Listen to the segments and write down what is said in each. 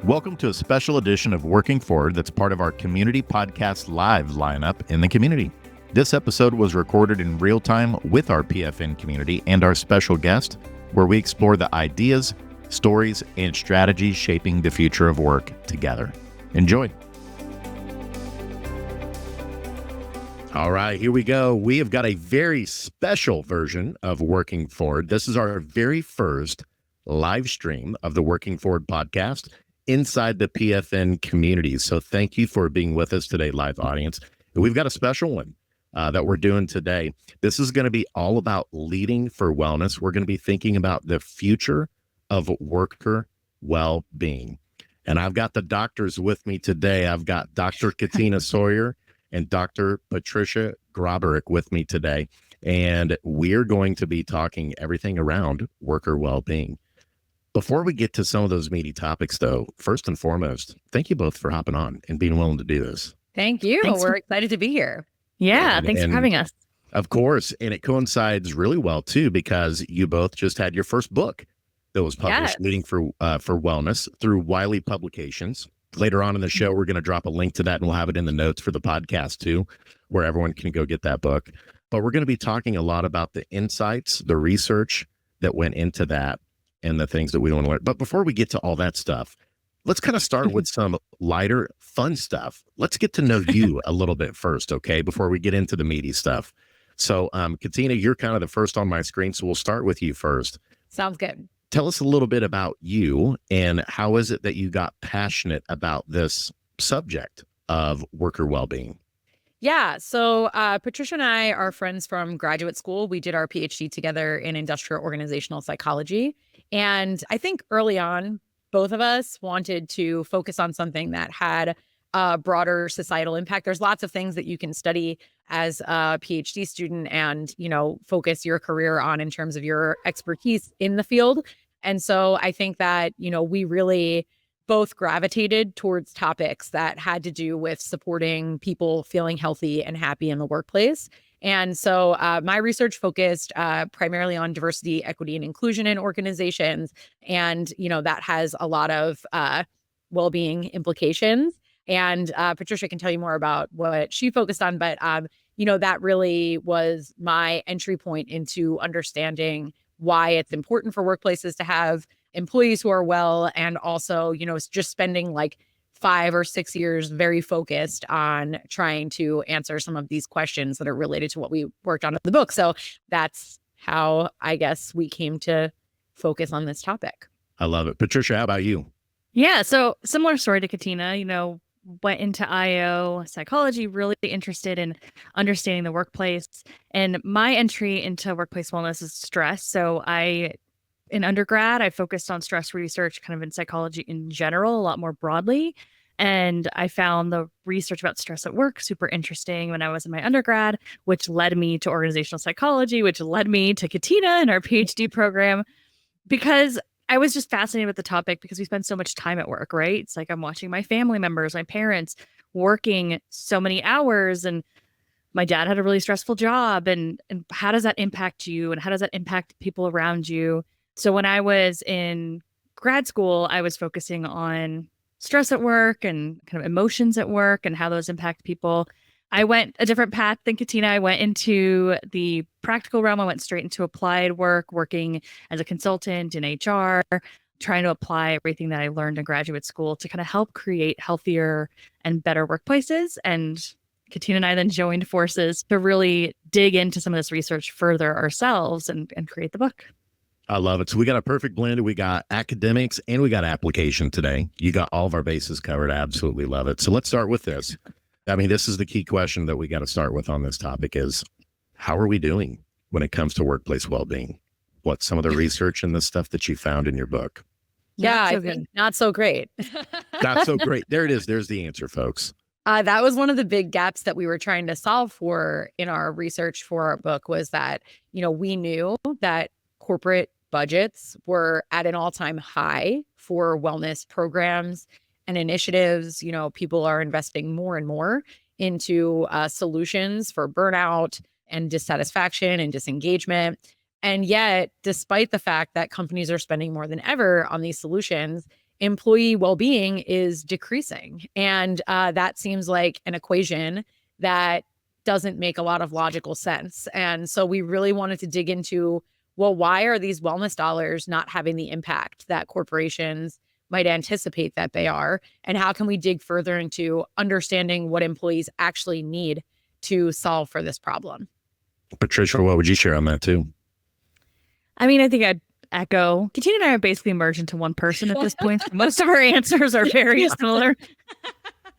Welcome to a special edition of Working Forward that's part of our Community Podcast Live lineup in the community. This episode was recorded in real time with our PFN community and our special guest, where we explore the ideas, stories, and strategies shaping the future of work together. Enjoy. All right, here we go. We have got a very special version of Working Forward. This is our very first live stream of the Working Forward podcast inside the PFN community. So thank you for being with us today, live audience. And we've got a special one that we're doing today. This is going to be all about leading for wellness. We're going to be thinking about the future of worker well-being. And I've got the doctors with me today. I've got Dr. Katina Sawyer and Dr. Patricia Grabarek with me today. And we're going to be talking everything around worker well-being. Before we get to some of those meaty topics, though, first and foremost, thank you both for hopping on and being willing to do this. Thank you. We're excited to be here. Yeah, thanks for having us. Of course. And it coincides really well, too, because you both just had your first book that was published, Leading for Wellness, through Wiley Publications. Later on in the show, we're going to drop a link to that, and we'll have it in the notes for the podcast, too, where everyone can go get that book. But we're going to be talking a lot about the insights, the research that went into that, and the things that we want to learn. But before we get to all that stuff, let's kind of start with some lighter, fun stuff. Let's get to know you a little bit first, okay, before we get into the meaty stuff. So, Katina, you're kind of the first on my screen, so we'll start with you first. Sounds good. Tell us a little bit about you and how is it that you got passionate about this subject of worker well-being? Yeah. So Patricia and I are friends from graduate school. We did our PhD together in industrial organizational psychology. And I think early on, both of us wanted to focus on something that had a broader societal impact. There's lots of things that you can study as a PhD student and, focus your career on in terms of your expertise in the field. And so I think that, we really both gravitated towards topics that had to do with supporting people feeling healthy and happy in the workplace. And so my research focused primarily on diversity, equity, and inclusion in organizations. And, that has a lot of well-being implications. And Patricia can tell you more about what she focused on. But, that really was my entry point into understanding why it's important for workplaces to have employees who are well, and also, just spending like 5 or 6 years very focused on trying to answer some of these questions that are related to what we worked on in the book. So that's how I guess we came to focus on this topic. I love it. Patricia, how about you? Yeah, so similar story to Katina, went into IO psychology, really interested in understanding the workplace. And my entry into workplace wellness is stress. So in undergrad, I focused on stress research kind of in psychology in general, a lot more broadly. And I found the research about stress at work super interesting when I was in my undergrad, which led me to organizational psychology, which led me to Katina in our PhD program, because I was just fascinated with the topic because we spend so much time at work, right? It's like I'm watching my family members, my parents working so many hours, and my dad had a really stressful job. And how does that impact you? And how does that impact people around you? So when I was in grad school, I was focusing on stress at work and kind of emotions at work and how those impact people. I went a different path than Katina. I went into the practical realm. I went straight into applied work, working as a consultant in HR, trying to apply everything that I learned in graduate school to kind of help create healthier and better workplaces. And Katina and I then joined forces to really dig into some of this research further ourselves and create the book. I love it. So we got a perfect blend. We got academics and we got application today. You got all of our bases covered. I absolutely love it. So let's start with this. I mean, this is the key question that we got to start with on this topic is, how are we doing when it comes to workplace well-being? What's some of the research and the stuff that you found in your book? Yeah, I think not so great. Not so great. There it is. There's the answer, folks. That was one of the big gaps that we were trying to solve for in our research for our book, was that, we knew that corporate budgets were at an all-time high for wellness programs and initiatives. People are investing more and more into solutions for burnout and dissatisfaction and disengagement. And yet, despite the fact that companies are spending more than ever on these solutions, employee well-being is decreasing. And that seems like an equation that doesn't make a lot of logical sense. And so we really wanted to dig into, well, why are these wellness dollars not having the impact that corporations might anticipate that they are? And how can we dig further into understanding what employees actually need to solve for this problem? Patricia, what would you share on that too? I mean, I think I'd echo. Katina and I are basically merged into one person at this point. So most of our answers are very similar.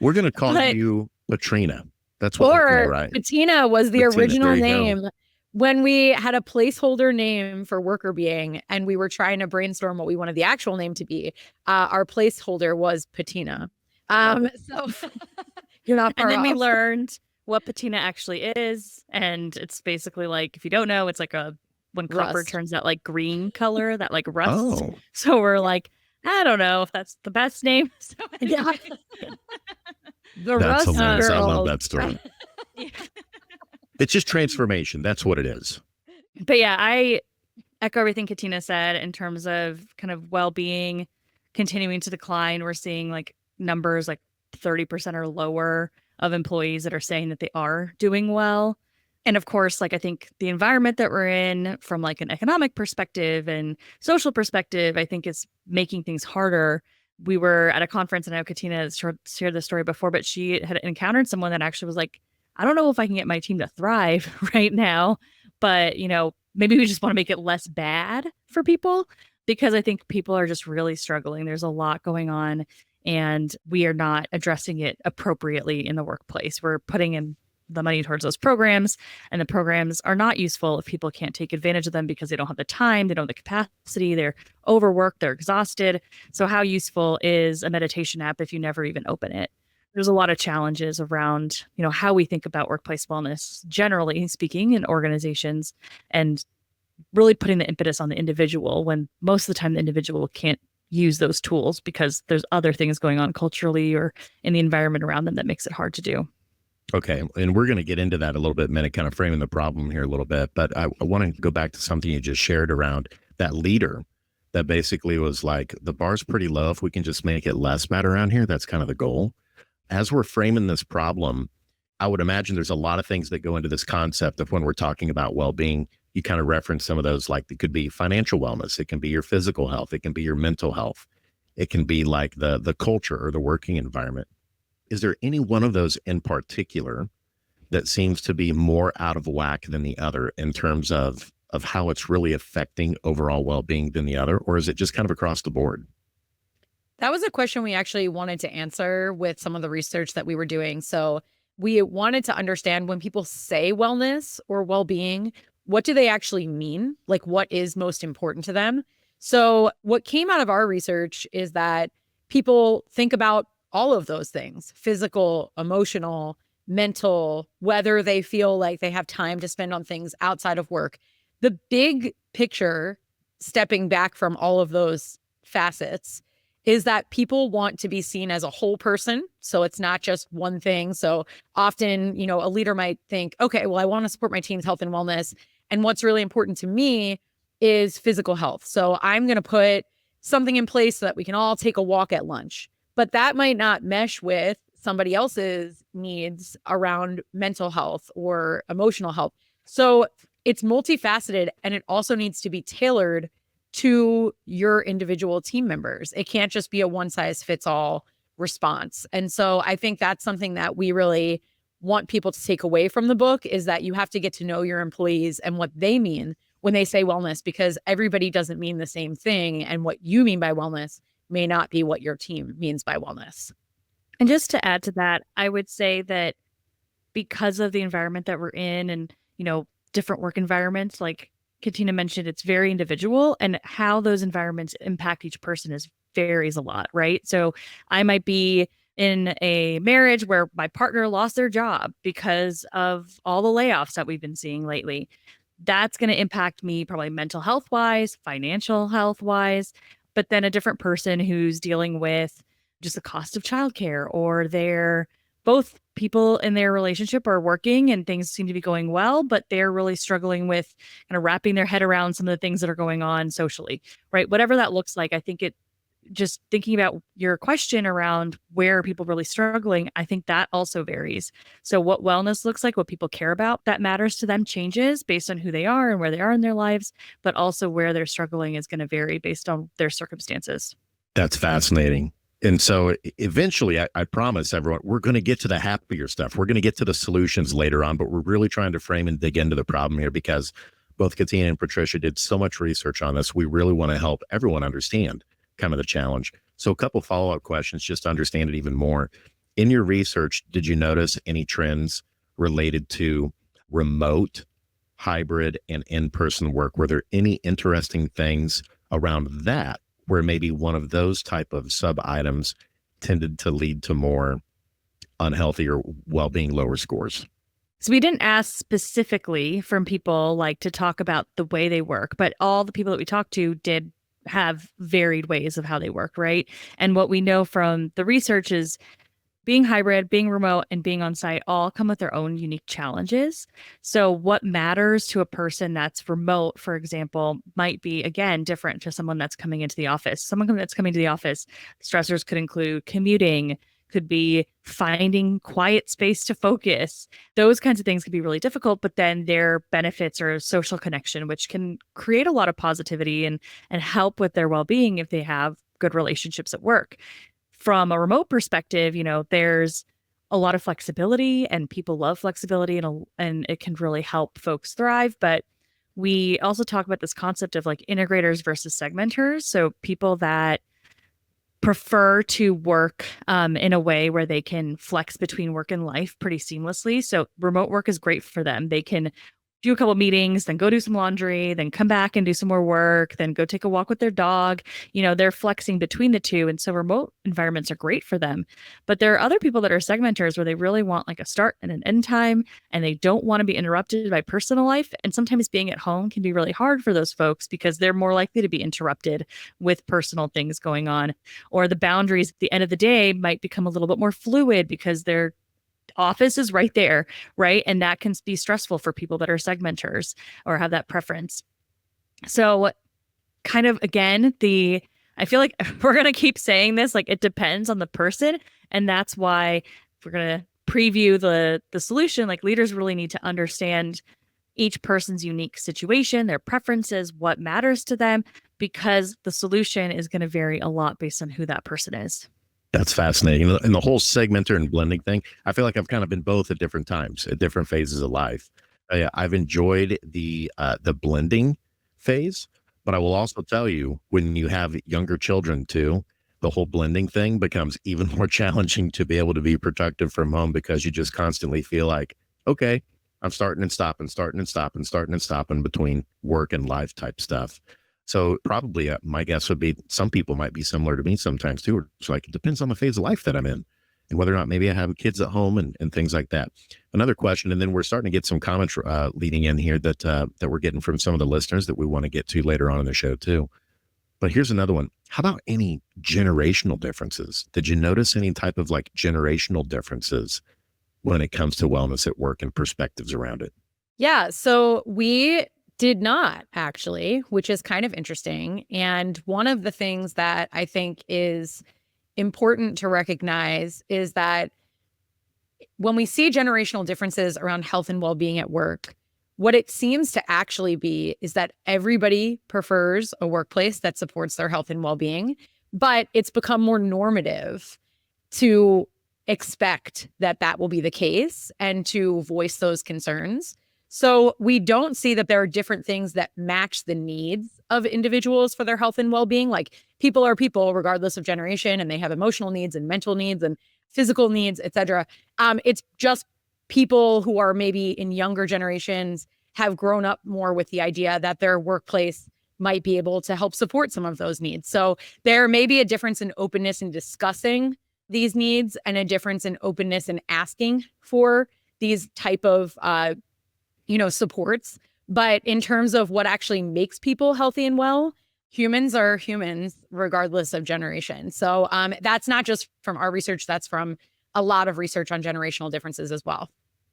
We're going to call you Latrina. That's what we're doing, right? Katina was the Katina, original there you name. go. When we had a placeholder name for Worker Being and we were trying to brainstorm what we wanted the actual name to be, our placeholder was Patina. So you're not far And then off. we learned what patina actually is. And it's basically like, if you don't know, it's like when copper Rust. turns that like green color, that like rust. Oh, So we're like, I don't know if that's the best name. So Yeah. The that's Rust hilarious. I love Girls. that story. Yeah. It's just transformation. That's what it is. But yeah, I echo everything Katina said in terms of kind of well-being continuing to decline. We're seeing like numbers like 30% or lower of employees that are saying that they are doing well. And of course, like I think the environment that we're in from like an economic perspective and social perspective, I think is making things harder. We were at a conference, and I know Katina has shared this story before, but she had encountered someone that actually was like, I don't know if I can get my team to thrive right now, but maybe we just want to make it less bad for people, because I think people are just really struggling. There's a lot going on and we are not addressing it appropriately in the workplace. We're putting in the money towards those programs, and the programs are not useful if people can't take advantage of them because they don't have the time, they don't have the capacity, they're overworked, they're exhausted. So how useful is a meditation app if you never even open it? There's a lot of challenges around, how we think about workplace wellness, generally speaking, in organizations, and really putting the impetus on the individual when most of the time the individual can't use those tools because there's other things going on culturally or in the environment around them that makes it hard to do. Okay. And we're going to get into that a little bit in a minute, kind of framing the problem here a little bit. But I want to go back to something you just shared around that leader that basically was like, the bar's pretty low. If we can just make it less bad around here, that's kind of the goal. As we're framing this problem, I would imagine there's a lot of things that go into this concept of when we're talking about well-being. You kind of reference some of those, like it could be financial wellness. It can be your physical health. It can be your mental health. It can be like the culture or the working environment. Is there any one of those in particular that seems to be more out of whack than the other in terms of how it's really affecting overall well-being than the other? Or is it just kind of across the board? That was a question we actually wanted to answer with some of the research that we were doing. So we wanted to understand, when people say wellness or well-being, what do they actually mean? Like, what is most important to them? So what came out of our research is that people think about all of those things: physical, emotional, mental, whether they feel like they have time to spend on things outside of work. The big picture, stepping back from all of those facets, is that people want to be seen as a whole person. So it's not just one thing. So often, a leader might think, okay, well, I want to support my team's health and wellness, and what's really important to me is physical health. So I'm going to put something in place so that we can all take a walk at lunch. But that might not mesh with somebody else's needs around mental health or emotional health. So it's multifaceted, and it also needs to be tailored to your individual team members. It can't just be a one-size-fits-all response. And so I think that's something that we really want people to take away from the book, is that you have to get to know your employees and what they mean when they say wellness, because everybody doesn't mean the same thing. And what you mean by wellness may not be what your team means by wellness. And just to add to that, I would say that because of the environment that we're in and, different work environments, like Katina mentioned, it's very individual, and how those environments impact each person varies a lot, right? So I might be in a marriage where my partner lost their job because of all the layoffs that we've been seeing lately. That's going to impact me probably mental health wise, financial health wise, but then a different person who's dealing with just the cost of childcare, or they're both people in their relationship are working and things seem to be going well, but they're really struggling with kind of wrapping their head around some of the things that are going on socially, right? Whatever that looks like, I think just thinking about your question around where are people really struggling, I think that also varies. So what wellness looks like, what people care about, that matters to them changes based on who they are and where they are in their lives, but also where they're struggling is going to vary based on their circumstances. That's fascinating. And so eventually, I promise everyone, we're going to get to the happier stuff. We're going to get to the solutions later on, but we're really trying to frame and dig into the problem here because both Katina and Patricia did so much research on this. We really want to help everyone understand kind of the challenge. So a couple follow-up questions just to understand it even more. In your research, did you notice any trends related to remote, hybrid, and in-person work? Were there any interesting things around that where maybe one of those type of sub-items tended to lead to more unhealthy or well-being lower scores? So we didn't ask specifically from people like to talk about the way they work, but all the people that we talked to did have varied ways of how they work, right? And what we know from the research is being hybrid, being remote, and being on site all come with their own unique challenges. So what matters to a person that's remote, for example, might be, again, different to someone that's coming into the office. Someone that's coming to the office, stressors could include commuting, could be finding quiet space to focus. Those kinds of things can be really difficult, but then their benefits are social connection, which can create a lot of positivity and help with their well-being if they have good relationships at work. From a remote perspective, there's a lot of flexibility and people love flexibility and it can really help folks thrive. But we also talk about this concept of like integrators versus segmenters. So people that prefer to work in a way where they can flex between work and life pretty seamlessly. So remote work is great for them. They can do a couple meetings, then go do some laundry, then come back and do some more work, then go take a walk with their dog. They're flexing between the two. And so remote environments are great for them. But there are other people that are segmenters where they really want like a start and an end time, and they don't want to be interrupted by personal life. And sometimes being at home can be really hard for those folks because they're more likely to be interrupted with personal things going on. Or the boundaries at the end of the day might become a little bit more fluid because their office is right there, right? And that can be stressful for people that are segmenters or have that preference. So kind of, again, I feel like we're going to keep saying this, like it depends on the person. And that's why we're going to preview the solution. Like leaders really need to understand each person's unique situation, their preferences, what matters to them, because the solution is going to vary a lot based on who that person is. That's fascinating. And the whole segmenter and blending thing, I feel like I've kind of been both at different times, at different phases of life. I've enjoyed the blending phase, but I will also tell you, when you have younger children too, the whole blending thing becomes even more challenging to be able to be productive from home because you just constantly feel like, okay, I'm starting and stopping, starting and stopping, starting and stopping between work and life type stuff. So probably my guess would be some people might be similar to me sometimes too. It's like, it depends on the phase of life that I'm in and whether or not maybe I have kids at home and things like that. Another question, and then we're starting to get some comments leading in here that we're getting from some of the listeners that we want to get to later on in the show too. But here's another one. How about any generational differences? Did you notice any type of like generational differences when it comes to wellness at work and perspectives around it? Yeah, so we did not actually, which is kind of interesting. And one of the things that I think is important to recognize is that when we see generational differences around health and well-being at work, what it seems to actually be is that everybody prefers a workplace that supports their health and well-being, but it's become more normative to expect that that will be the case and to voice those concerns. So we don't see that there are different things that match the needs of individuals for their health and well-being. Like people are people regardless of generation, and they have emotional needs and mental needs and physical needs, et cetera. It's just people who are maybe in younger generations have grown up more with the idea that their workplace might be able to help support some of those needs. So there may be a difference in openness in discussing these needs and a difference in openness in asking for these type of supports. But in terms of what actually makes people healthy and well, humans are humans regardless of generation. So that's not just from our research, that's from a lot of research on generational differences as well.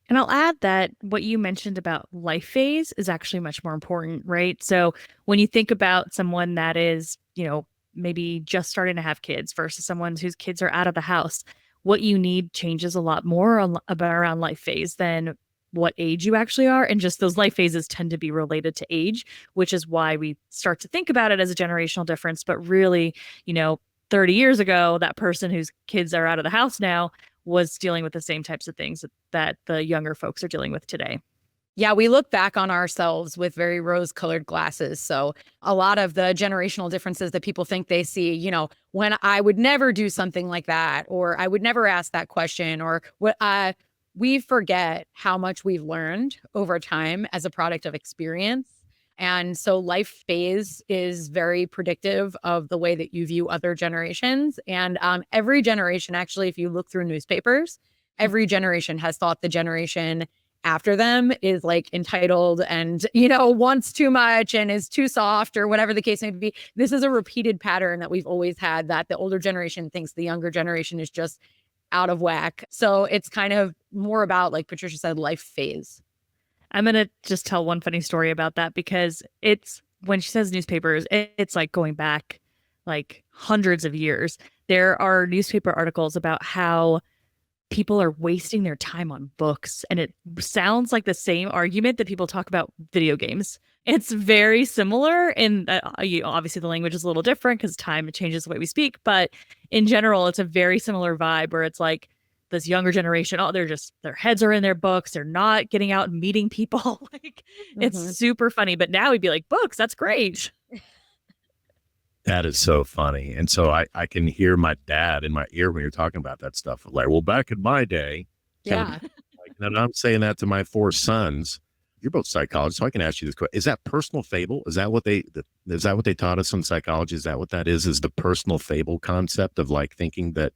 And I'll add that what you mentioned about life phase is actually much more important, right? So when you think about someone that is, maybe just starting to have kids versus someone whose kids are out of the house. What you need changes a lot more about around life phase than what age you actually are. And just those life phases tend to be related to age, which is why we start to think about it as a generational difference. But really, 30 years ago, that person whose kids are out of the house now was dealing with the same types of things that the younger folks are dealing with today. Yeah, we look back on ourselves with very rose-colored glasses. So a lot of the generational differences that people think they see, when I would never do something like that, or I would never ask that question, or what we forget how much we've learned over time as a product of experience. And so life phase is very predictive of the way that you view other generations. And every generation, actually, if you look through newspapers, every generation has thought the generation after them is like entitled and, wants too much and is too soft or whatever the case may be. This is a repeated pattern that we've always had, that the older generation thinks the younger generation is just out of whack. So it's kind of more about, like Patricia said, life phase. I'm going to just tell one funny story about that, because it's when she says newspapers, it's like going back like hundreds of years. There are newspaper articles about how people are wasting their time on books. And it sounds like the same argument that people talk about video games. It's very similar in that obviously the language is a little different because time changes the way we speak. But in general, it's a very similar vibe where it's like this younger generation, their heads are in their books. They're not getting out and meeting people. It's super funny. But now we'd be like, books, that's great. That is so funny. And so I can hear my dad in my ear when you're talking about that stuff. Like, well, back in my day. Yeah. And I'm saying that to my 4 sons. You're both psychologists, so I can ask you this question. Is that personal fable? Is that what they taught us in psychology? Is that what that is? Is the personal fable concept of like thinking that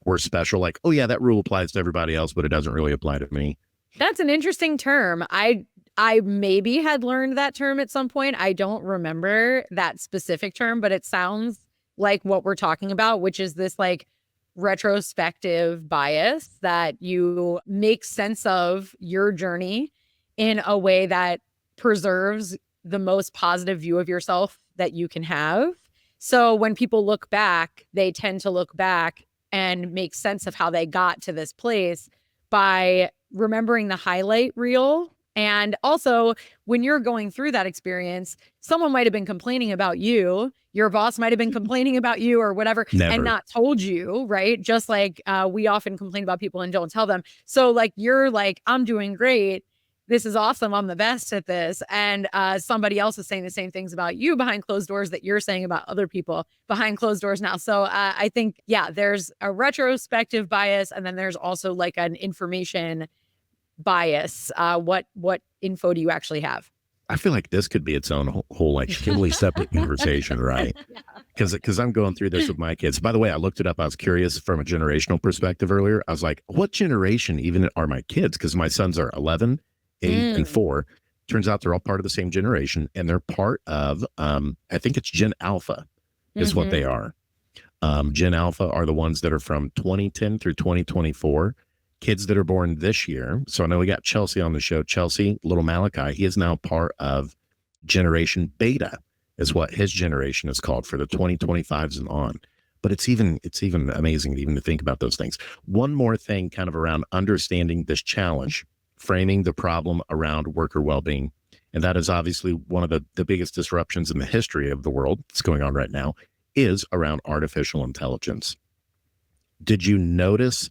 we're special? Like, oh yeah, that rule applies to everybody else, but it doesn't really apply to me. That's an interesting term. I maybe had learned that term at some point. I don't remember that specific term, but it sounds like what we're talking about, which is this like retrospective bias that you make sense of your journey in a way that preserves the most positive view of yourself that you can have. So when people look back, they tend to look back and make sense of how they got to this place by remembering the highlight reel. And also, when you're going through that experience, someone might have been complaining about you, your boss might have been complaining about you or whatever, and not told you, right? Just like we often complain about people and don't tell them. So like, you're like, I'm doing great. This is awesome. I'm the best at this. And somebody else is saying the same things about you behind closed doors that you're saying about other people behind closed doors now. So I think, yeah, there's a retrospective bias. And then there's also like an information bias. What info do you actually have? I feel like this could be its own whole like completely separate conversation, right? Because I'm going through this with my kids. By the way, I looked it up. I was curious from a generational perspective earlier. I was like, what generation even are my kids? Because my sons are 11, 8, and 4. Turns out they're all part of the same generation, and they're part of, I think it's Gen Alpha is what they are. Gen Alpha are the ones that are from 2010 through 2024. Kids that are born this year. So I know we got Chelsea on the show. Chelsea, little Malachi, he is now part of Generation Beta, is what his generation is called for the 2025s and on. But it's even amazing even to think about those things. One more thing kind of around understanding this challenge, framing the problem around worker well-being. And that is obviously one of the biggest disruptions in the history of the world that's going on right now is around artificial intelligence. Did you notice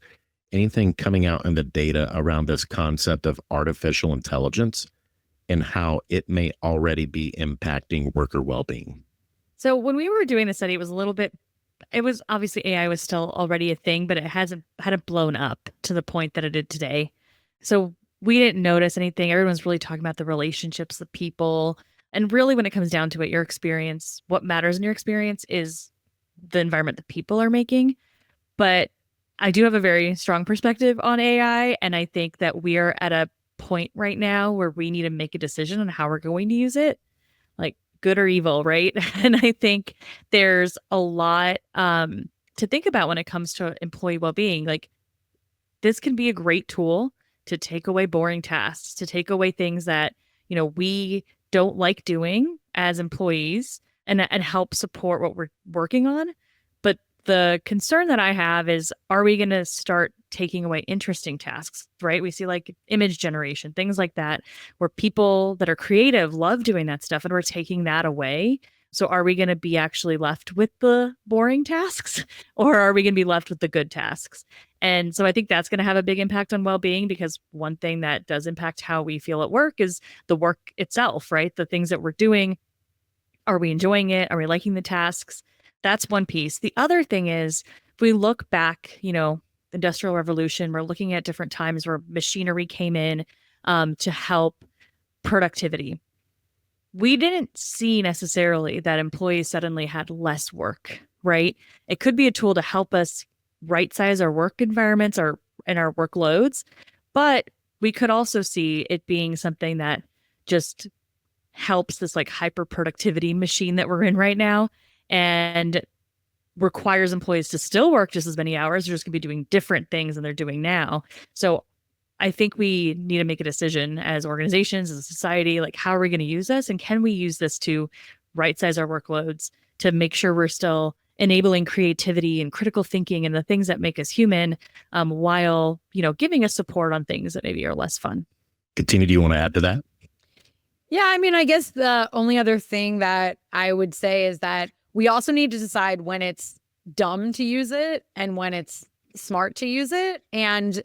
anything coming out in the data around this concept of artificial intelligence and how it may already be impacting worker well-being? So when we were doing the study, it was obviously AI was still already a thing, but it hadn't blown up to the point that it did today. So we didn't notice anything. Everyone's really talking about the relationships, the people. And really, when it comes down to it, your experience, what matters in your experience is the environment that people are making. But I do have a very strong perspective on AI. And I think that we are at a point right now where we need to make a decision on how we're going to use it, like good or evil, right? And I think there's a lot to think about when it comes to employee well-being. Like, this can be a great tool to take away boring tasks, to take away things that, we don't like doing as employees, and help support what we're working on. But the concern that I have is, are we going to start taking away interesting tasks, right? We see like image generation, things like that, where people that are creative love doing that stuff, and we're taking that away. So are we going to be actually left with the boring tasks, or are we going to be left with the good tasks? And so I think that's going to have a big impact on well-being, because one thing that does impact how we feel at work is the work itself, right? The things that we're doing. Are we enjoying it? Are we liking the tasks? That's one piece. The other thing is, if we look back, Industrial Revolution, we're looking at different times where machinery came in to help productivity. We didn't see necessarily that employees suddenly had less work, right? It could be a tool to help us right size our work environments and our workloads, but we could also see it being something that just helps this like hyper productivity machine that we're in right now, and requires employees to still work just as many hours. They're just going to be doing different things than they're doing now. So I think we need to make a decision as organizations, as a society, like, how are we going to use this? And can we use this to right size our workloads to make sure we're still enabling creativity and critical thinking and the things that make us human, while, giving us support on things that maybe are less fun. Katina, do you want to add to that? Yeah, I mean, I guess the only other thing that I would say is that we also need to decide when it's dumb to use it and when it's smart to use it. And,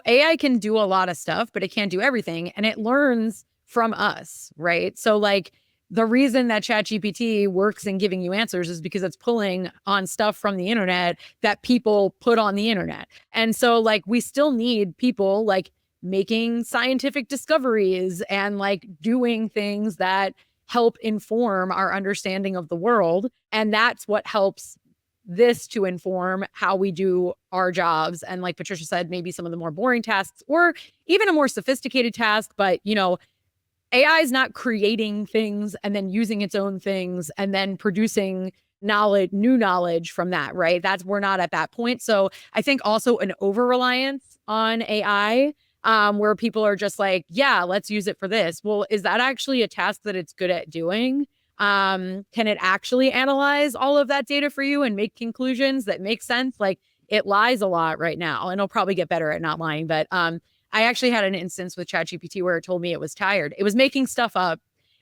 AI can do a lot of stuff, but it can't do everything. And it learns from us, right? So like, the reason that ChatGPT works in giving you answers is because it's pulling on stuff from the internet that people put on the internet. And so like, we still need people like making scientific discoveries and like doing things that help inform our understanding of the world. And that's what helps this to inform how we do our jobs. And like Patricia said, maybe some of the more boring tasks or even a more sophisticated task, but AI is not creating things and then using its own things and then producing new knowledge from that, right? We're not at that point. So I think also an over-reliance on AI, where people are just like, yeah, let's use it for this. Well, is that actually a task that it's good at doing? Can it actually analyze all of that data for you and make conclusions that make sense? Like, it lies a lot right now, and it'll probably get better at not lying. But I actually had an instance with ChatGPT where it told me it was tired. It was making stuff up.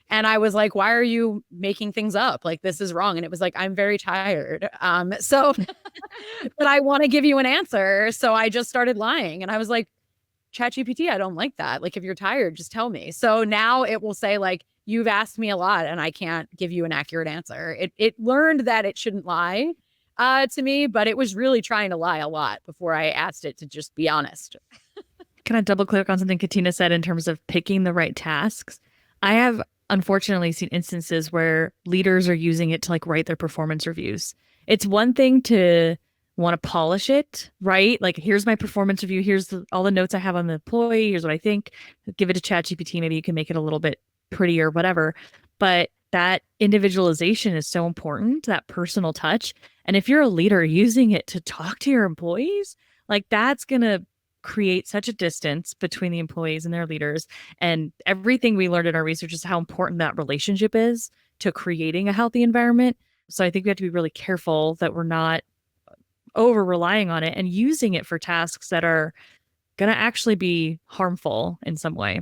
And I was like, why are you making things up? Like, this is wrong. And it was like, I'm very tired. But I want to give you an answer. So I just started lying. And I was like, ChatGPT, I don't like that. Like, if you're tired, just tell me. So now it will say like, you've asked me a lot and I can't give you an accurate answer. It learned that it shouldn't lie to me, but it was really trying to lie a lot before I asked it to just be honest. Can I double click on something Katina said in terms of picking the right tasks? I have unfortunately seen instances where leaders are using it to like write their performance reviews. It's one thing to want to polish it, right? Like, here's my performance review. Here's all the notes I have on the employee. Here's what I think. Give it to ChatGPT. Maybe you can make it a little bit prettier, whatever. But that individualization is so important, that personal touch. And if you're a leader using it to talk to your employees, like, that's going to create such a distance between the employees and their leaders. And everything we learned in our research is how important that relationship is to creating a healthy environment. So I think we have to be really careful that we're not over relying on it and using it for tasks that are going to actually be harmful in some way.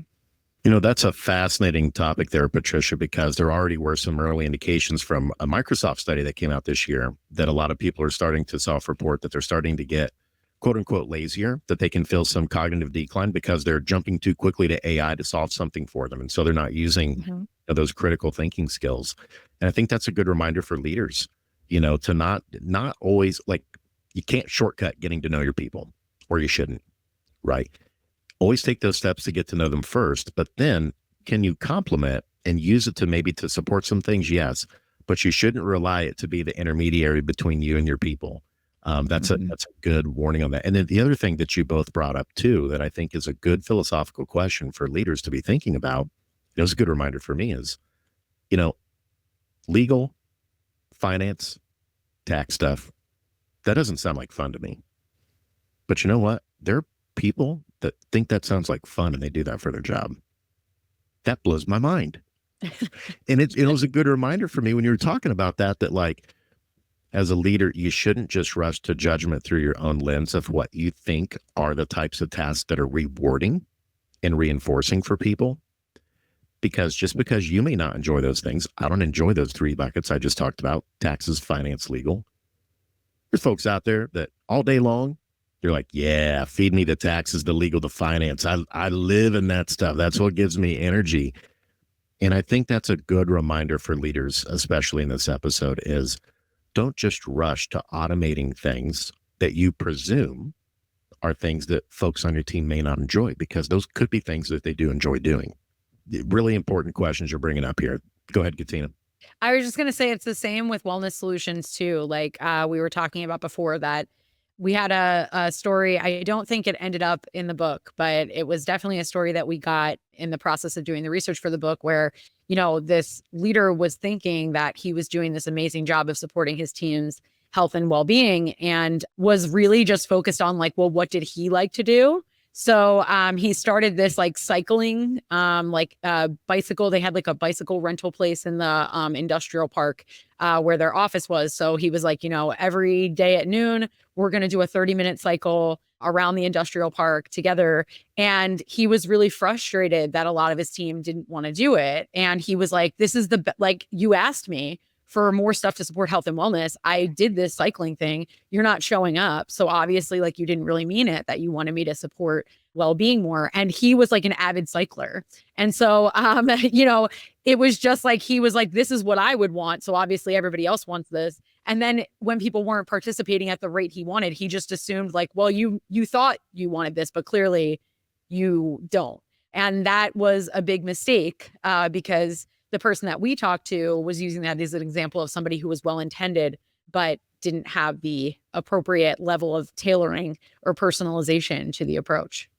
That's a fascinating topic there, Patricia, because there already were some early indications from a Microsoft study that came out this year that a lot of people are starting to self-report that they're starting to get quote unquote lazier, that they can feel some cognitive decline because they're jumping too quickly to AI to solve something for them. And so they're not using those critical thinking skills. And I think that's a good reminder for leaders, to not always, like, you can't shortcut getting to know your people, or you shouldn't, right? Always take those steps to get to know them first, but then can you complement and use it to maybe to support some things? Yes, but you shouldn't rely it to be the intermediary between you and your people. That's a good warning on that. And then the other thing that you both brought up too, that I think is a good philosophical question for leaders to be thinking about, it was a good reminder for me is, legal, finance, tax stuff, that doesn't sound like fun to me. But you know what? There are people that think that sounds like fun and they do that for their job. That blows my mind. And it was a good reminder for me when you were talking about that like, as a leader, you shouldn't just rush to judgment through your own lens of what you think are the types of tasks that are rewarding and reinforcing for people. Because just because you may not enjoy those things, I don't enjoy those three buckets I just talked about: taxes, finance, legal. There's folks out there that all day long, they're like, yeah, feed me the taxes, the legal, the finance. I live in that stuff. That's what gives me energy. And I think that's a good reminder for leaders, especially in this episode, is don't just rush to automating things that you presume are things that folks on your team may not enjoy, because those could be things that they do enjoy doing. Really important questions you're bringing up here. Go ahead, Katina. I was just going to say it's the same with wellness solutions too. Like we were talking about before, that we had a story. I don't think it ended up in the book, but it was definitely a story that we got in the process of doing the research for the book, where, this leader was thinking that he was doing this amazing job of supporting his team's health and well-being, and was really just focused on like, well, what did he like to do? So he started this like cycling, bicycle. They had like a bicycle rental place in the industrial park where their office was. So he was like, every day at noon, we're going to do a 30-minute cycle around the industrial park together. And he was really frustrated that a lot of his team didn't want to do it. And he was like, this is like, you asked me for more stuff to support health and wellness. I did this cycling thing. You're not showing up. So obviously, like, you didn't really mean it, that you wanted me to support well-being more. And he was like an avid cycler. And so, it was just like, he was like, this is what I would want. So obviously everybody else wants this. And then when people weren't participating at the rate he wanted, he just assumed like, well, you thought you wanted this, but clearly you don't. And that was a big mistake because the person that we talked to was using that as an example of somebody who was well-intended, but didn't have the appropriate level of tailoring or personalization to the approach.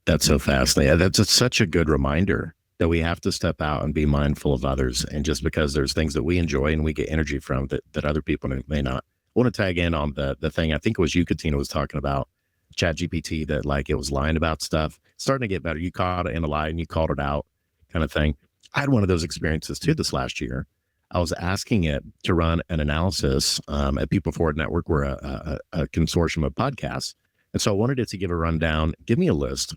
That's so fascinating. That's such a good reminder that we have to step out and be mindful of others. And just because there's things that we enjoy and we get energy from that other people may not. I want to tag in on the thing, I think it was you, Katina, was talking about ChatGPT, that like it was lying about stuff. It's starting to get better. You caught it in a lie and you called it out, kind of thing. I had one of those experiences too this last year. I was asking it to run an analysis at People Forward Network. We're a consortium of podcasts. And so I wanted it to give a rundown, give me a list,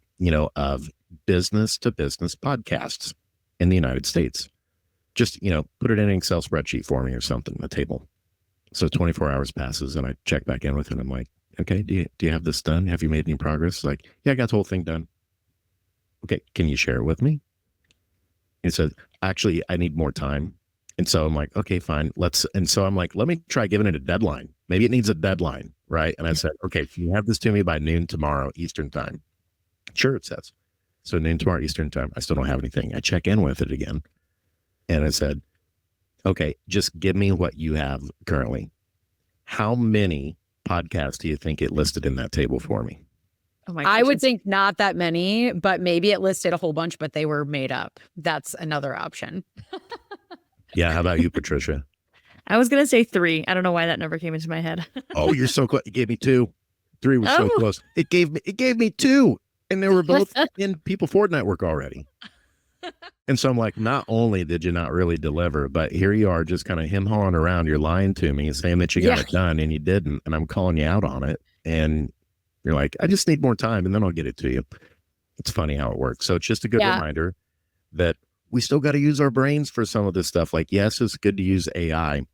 of business to business podcasts in the United States. Just, put it in an Excel spreadsheet for me or something, a table. So 24 hours passes and I check back in with it. I'm like, okay, do you have this done? Have you made any progress? Like, yeah, I got the whole thing done. Okay, can you share it with me? He said, actually, I need more time. And so I'm like, okay, fine. And so I'm like, let me try giving it a deadline. Maybe it needs a deadline, right? And I said, okay, can you have this to me by noon tomorrow, Eastern time? Sure, it says. So noon tomorrow, Eastern time. I still don't have anything. I check in with it again. And I said, okay, just give me what you have currently. How many podcasts do you think it listed in that table for me? Oh my I would think not that many, but maybe it listed a whole bunch, but they were made up. That's another option. Yeah. How about you, Patricia? I was going to say 3. I don't know why that number came into my head. Oh, you're so close. It gave me 2. 3 was so close. It gave me 2. And they were both in People Forward Network already. And so I'm like, not only did you not really deliver, but here you are just kind of him-hawing around. You're lying to me, saying that you got it done and you didn't. And I'm calling you out on it. And you're like, I just need more time and then I'll get it to you. It's funny how it works. So it's just a good reminder that we still got to use our brains for some of this stuff. Like, yes, it's good to use AI,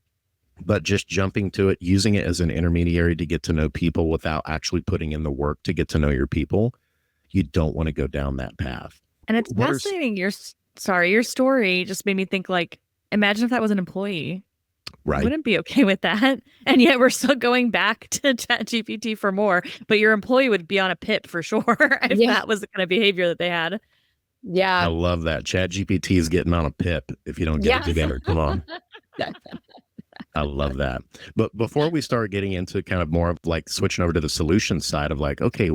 but just jumping to it, using it as an intermediary to get to know people without actually putting in the work to get to know your people, you don't want to go down that path. And it's fascinating. Your story just made me think, like, imagine if that was an employee. Right. Wouldn't be okay with that. And yet we're still going back to ChatGPT for more, but your employee would be on a pip for sure if that was the kind of behavior that they had. Yeah. I love that. ChatGPT is getting on a pip if you don't get it together. Come on. I love that. But before we start getting into kind of more of like switching over to the solution side of like, okay,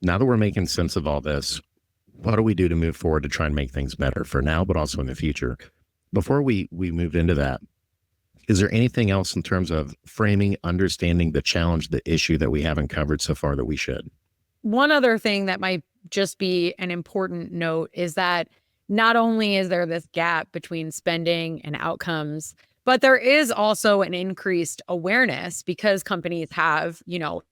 now that we're making sense of all this, what do we do to move forward to try and make things better for now, but also in the future? Before we move into that, is there anything else in terms of framing, understanding the challenge, the issue that we haven't covered so far that we should? One other thing that might just be an important note is that not only is there this gap between spending and outcomes, but there is also an increased awareness because companies have,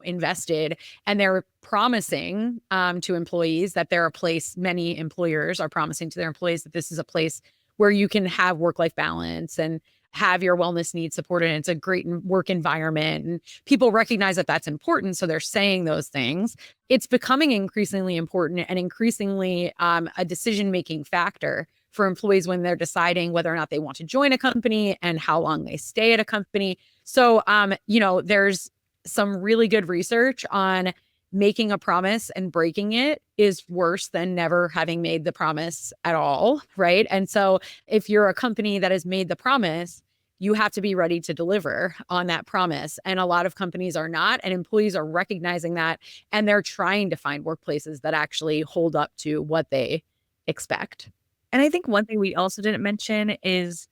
invested and they're promising to employees that they're a place, many employers are promising to their employees that this is a place where you can have work-life balance and have your wellness needs supported. And it's a great work environment. And people recognize that that's important. So they're saying those things. It's becoming increasingly important and increasingly a decision-making factor for employees when they're deciding whether or not they want to join a company and how long they stay at a company. So, there's some really good research on making a promise and breaking it is worse than never having made the promise at all, right? And so if you're a company that has made the promise, you have to be ready to deliver on that promise. And a lot of companies are not, and employees are recognizing that, and they're trying to find workplaces that actually hold up to what they expect. And I think one thing we also didn't mention is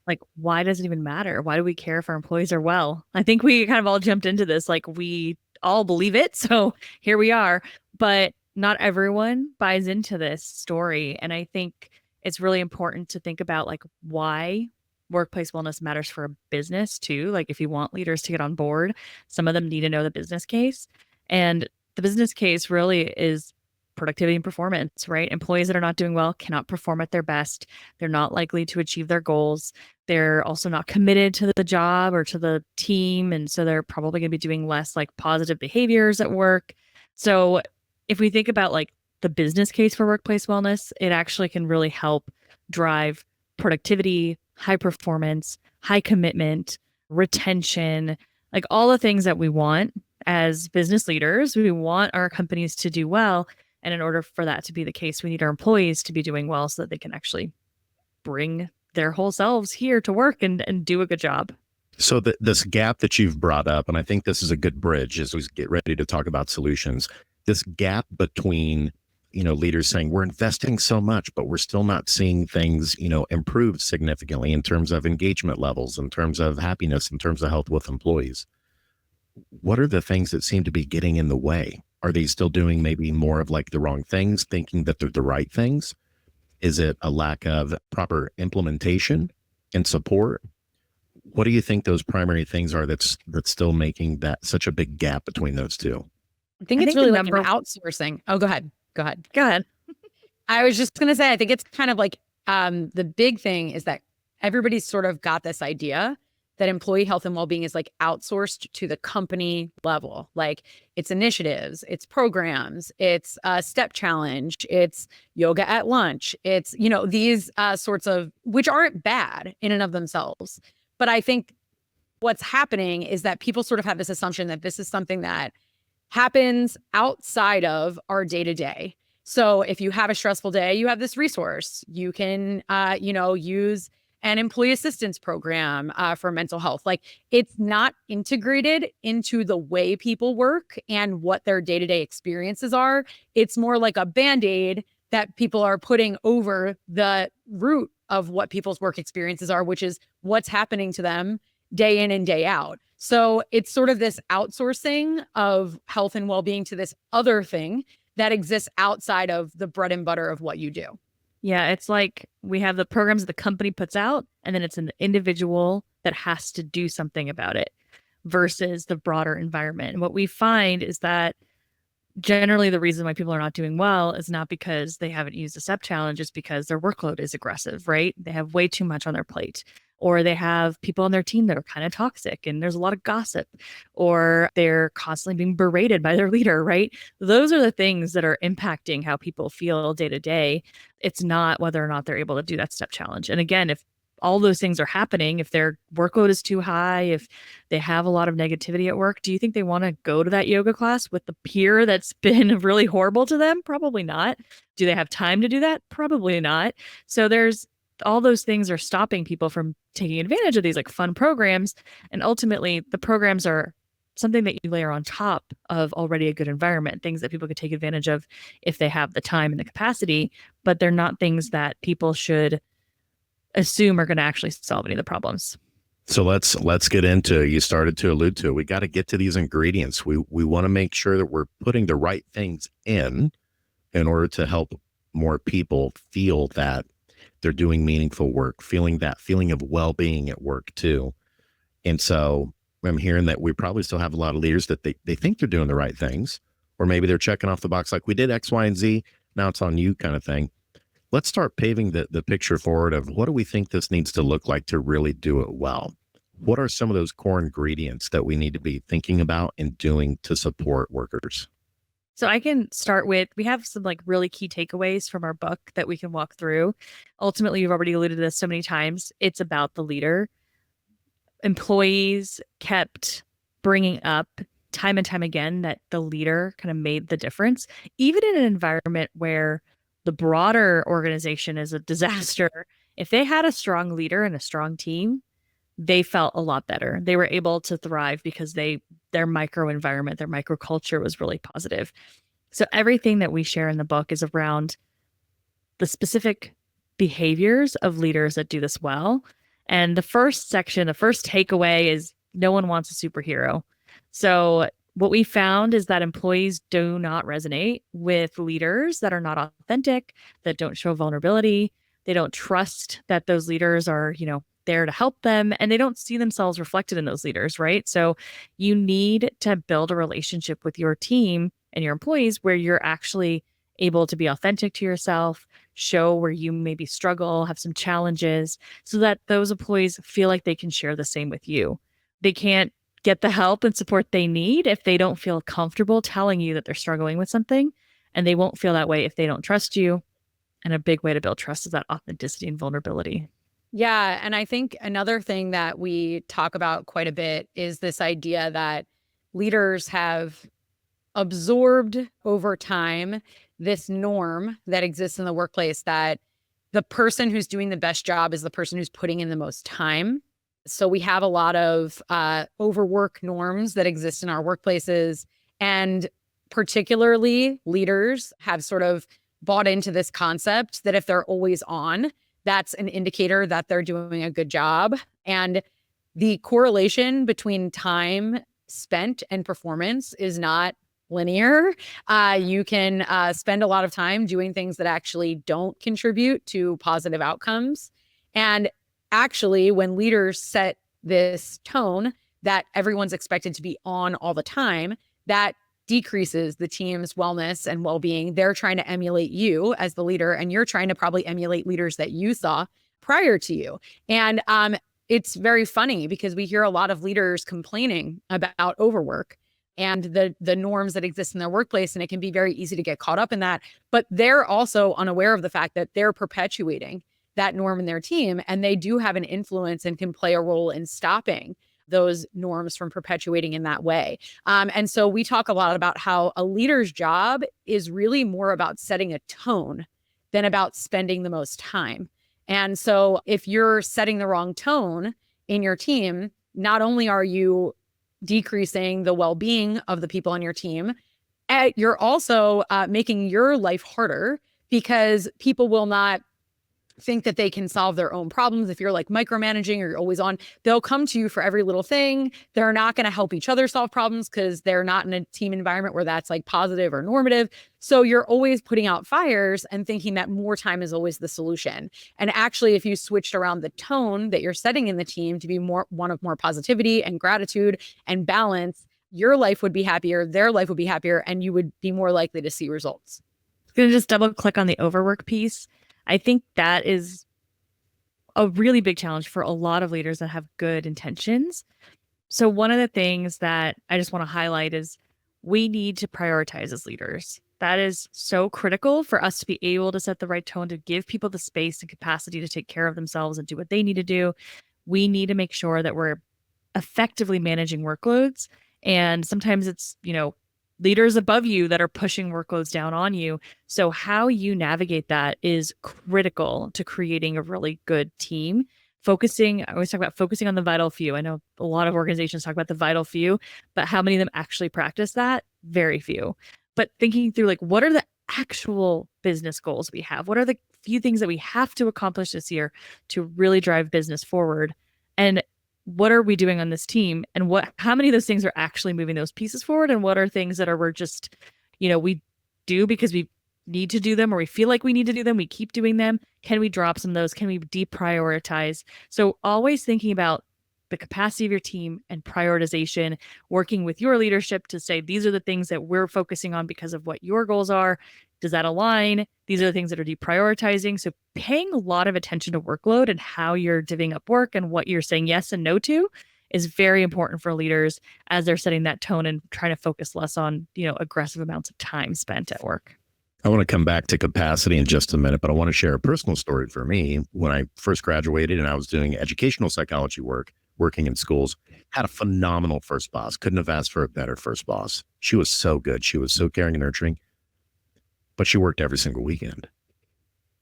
like, why does it even matter? Why do we care if our employees are well? I think we kind of all jumped into this, like we all believe it. So here we are, but not everyone buys into this story. And I think it's really important to think about like why workplace wellness matters for a business too. Like if you want leaders to get on board, some of them need to know the business case. And the business case really is productivity and performance, right? Employees that are not doing well cannot perform at their best. They're not likely to achieve their goals. They're also not committed to the job or to the team. And so they're probably going to be doing less like positive behaviors at work. So if we think about like the business case for workplace wellness, it actually can really help drive productivity, high performance, high commitment, retention, like all the things that we want as business leaders. We want our companies to do well. And in order for that to be the case, we need our employees to be doing well so that they can actually bring their whole selves here to work and do a good job. So this gap that you've brought up, and I think this is a good bridge as we get ready to talk about solutions, this gap between, leaders saying we're investing so much, but we're still not seeing things, improve significantly in terms of engagement levels, in terms of happiness, in terms of health with employees. What are the things that seem to be getting in the way? Are they still doing maybe more of like the wrong things, thinking that they're the right things? Is it a lack of proper implementation and support? What do you think those primary things are that's still making that such a big gap between those two? I think it's really like an outsourcing. Oh, go ahead. Go ahead. I was just going to say, I think it's kind of like the big thing is that everybody's sort of got this idea that employee health and well-being is like outsourced to the company level. Like it's initiatives, it's programs, it's a step challenge, it's yoga at lunch. It's, these sorts of, which aren't bad in and of themselves. But I think what's happening is that people sort of have this assumption that this is something that happens outside of our day-to-day. So if you have a stressful day, you have this resource. You can, use an employee assistance program for mental health. Like it's not integrated into the way people work and what their day-to-day experiences are. It's more like a Band-Aid that people are putting over the root of what people's work experiences are, which is what's happening to them day in and day out. So it's sort of this outsourcing of health and well-being to this other thing that exists outside of the bread and butter of what you do. Yeah, it's like we have the programs the company puts out, and then it's an individual that has to do something about it versus the broader environment. And what we find is that generally the reason why people are not doing well is not because they haven't used a step challenge, it's because their workload is aggressive, right? They have way too much on their plate. Or they have people on their team that are kind of toxic and there's a lot of gossip, or they're constantly being berated by their leader, right? Those are the things that are impacting how people feel day to day. It's not whether or not they're able to do that step challenge. And again, if all those things are happening, if their workload is too high, if they have a lot of negativity at work, do you think they want to go to that yoga class with the peer that's been really horrible to them? Probably not. Do they have time to do that? Probably not. So there's all those things are stopping people from taking advantage of these like fun programs. And ultimately the programs are something that you layer on top of already a good environment, things that people could take advantage of if they have the time and the capacity, but they're not things that people should assume are going to actually solve any of the problems. So let's get into, you started to allude to it. We got to get to these ingredients. We want to make sure that we're putting the right things in order to help more people feel that they're doing meaningful work, feeling that feeling of well-being at work too. And so I'm hearing that we probably still have a lot of leaders that they think they're doing the right things, or maybe they're checking off the box like we did X, Y, and Z. Now it's on you kind of thing. Let's start paving the picture forward of what do we think this needs to look like to really do it well? What are some of those core ingredients that we need to be thinking about and doing to support workers? So I can start with, we have some like really key takeaways from our book that we can walk through. Ultimately, you've already alluded to this so many times. It's about the leader. Employees kept bringing up time and time again that the leader kind of made the difference, even in an environment where the broader organization is a disaster. If they had a strong leader and a strong team, they felt a lot better. They were able to thrive because their micro environment, their microculture was really positive. So everything that we share in the book is around the specific behaviors of leaders that do this well. And the first section, the first takeaway is no one wants a superhero. So what we found is that employees do not resonate with leaders that are not authentic, that don't show vulnerability. They don't trust that those leaders are, there to help them, and they don't see themselves reflected in those leaders, right? So you need to build a relationship with your team and your employees where you're actually able to be authentic to yourself, show where you maybe struggle, have some challenges, so that those employees feel like they can share the same with you. They can't get the help and support they need if they don't feel comfortable telling you that they're struggling with something, and they won't feel that way if they don't trust you. And a big way to build trust is that authenticity and vulnerability. Yeah. And I think another thing that we talk about quite a bit is this idea that leaders have absorbed over time this norm that exists in the workplace that the person who's doing the best job is the person who's putting in the most time. So we have a lot of overwork norms that exist in our workplaces, and particularly leaders have sort of bought into this concept that if they're always on, that's an indicator that they're doing a good job. And the correlation between time spent and performance is not linear. You can spend a lot of time doing things that actually don't contribute to positive outcomes. And actually, when leaders set this tone that everyone's expected to be on all the time, that decreases the team's wellness and well-being. They're trying to emulate you as the leader, and you're trying to probably emulate leaders that you saw prior to you. And it's very funny because we hear a lot of leaders complaining about overwork and the norms that exist in their workplace, and it can be very easy to get caught up in that. But they're also unaware of the fact that they're perpetuating that norm in their team, and they do have an influence and can play a role in stopping those norms from perpetuating in that way. And so we talk a lot about how a leader's job is really more about setting a tone than about spending the most time. And so if you're setting the wrong tone in your team, not only are you decreasing the well-being of the people on your team, you're also making your life harder because people will not think that they can solve their own problems. If you're like micromanaging or you're always on, they'll come to you for every little thing. They're not going to help each other solve problems because they're not in a team environment where that's like positive or normative. So you're always putting out fires and thinking that more time is always the solution. And actually, if you switched around the tone that you're setting in the team to be one of more positivity and gratitude and balance, your life would be happier, their life would be happier, and you would be more likely to see results. I'm going to just double click on the overwork piece. I think that is a really big challenge for a lot of leaders that have good intentions. So one of the things that I just want to highlight is we need to prioritize as leaders. That is so critical for us to be able to set the right tone, to give people the space and capacity to take care of themselves and do what they need to do. We need to make sure that we're effectively managing workloads. And sometimes it's, leaders above you that are pushing workloads down on you. So how you navigate that is critical to creating a really good team. I always talk about focusing on the vital few. I know a lot of organizations talk about the vital few, but how many of them actually practice that? Very few. But thinking through what are the actual business goals we have? What are the few things that we have to accomplish this year to really drive business forward? And what are we doing on this team, and how many of those things are actually moving those pieces forward, and what are things that we're just, we do because we need to do them or we feel like we need to do them, we keep doing them. Can we drop some of those? Can we deprioritize? So always thinking about the capacity of your team and prioritization, working with your leadership to say, these are the things that we're focusing on because of what your goals are. Does that align? These are the things that are deprioritizing. So paying a lot of attention to workload and how you're divvying up work and what you're saying yes and no to is very important for leaders as they're setting that tone and trying to focus less on, aggressive amounts of time spent at work. I want to come back to capacity in just a minute, but I want to share a personal story for me. When I first graduated and I was doing educational psychology work, working in schools, had a phenomenal first boss. Couldn't have asked for a better first boss. She was so good. She was so caring and nurturing, but she worked every single weekend.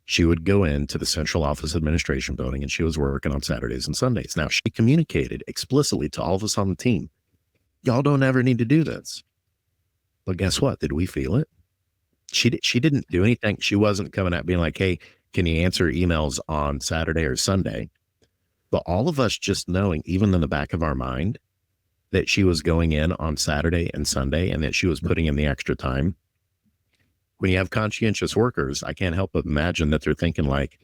She would go into the central office administration building and she was working on Saturdays and Sundays. Now, she communicated explicitly to all of us on the team, y'all don't ever need to do this. But guess what? Did we feel it? She didn't do anything. She wasn't coming out being like, hey, can you answer emails on Saturday or Sunday? But all of us just knowing, even in the back of our mind, that she was going in on Saturday and Sunday and that she was putting in the extra time. When you have conscientious workers, I can't help but imagine that they're thinking like,